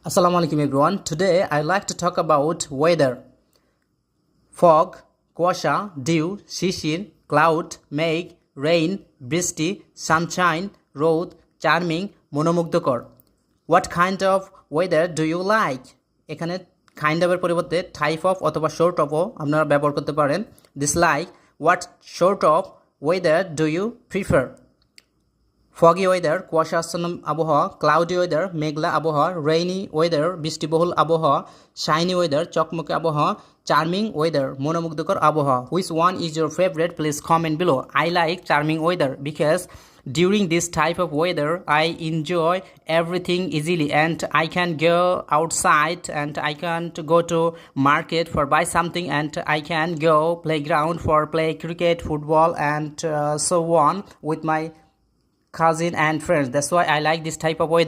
Assalamu alaikum everyone. Today I like to talk about weather. Fog, কুয়াশা, dew, শিশির, cloud, মেঘ, rain, বৃষ্টি, sunshine, রোদ, charming, মনোমুগ্ধকর. What kind of weather do you like? এখানে kind of এর পরিবর্তে type of অথবা sort of ও আপনারা ব্যবহার করতে পারেন. Dislike, what sort of weather do you prefer? Foggy weather কুয়াশাচ্ছন্ন আবহাওয়া, ক্লাউডি ওয়েদার মেঘলা আবহাওয়া, রেইনি ওয়েদার বৃষ্টিবহুল আবহাওয়া, শাইনি ওয়েদার চকমকে আবহাওয়া, চার্মিং ওয়েদার মনোমুগ্ধকর আবহাওয়া. Which one is your favourite? Please comment below. I like charming weather because during this type of weather I enjoy everything easily and I can go outside and I can go to market for buy something and I can go playground for play cricket, football and so on with my cousin and friends. That's why I like this type of weather.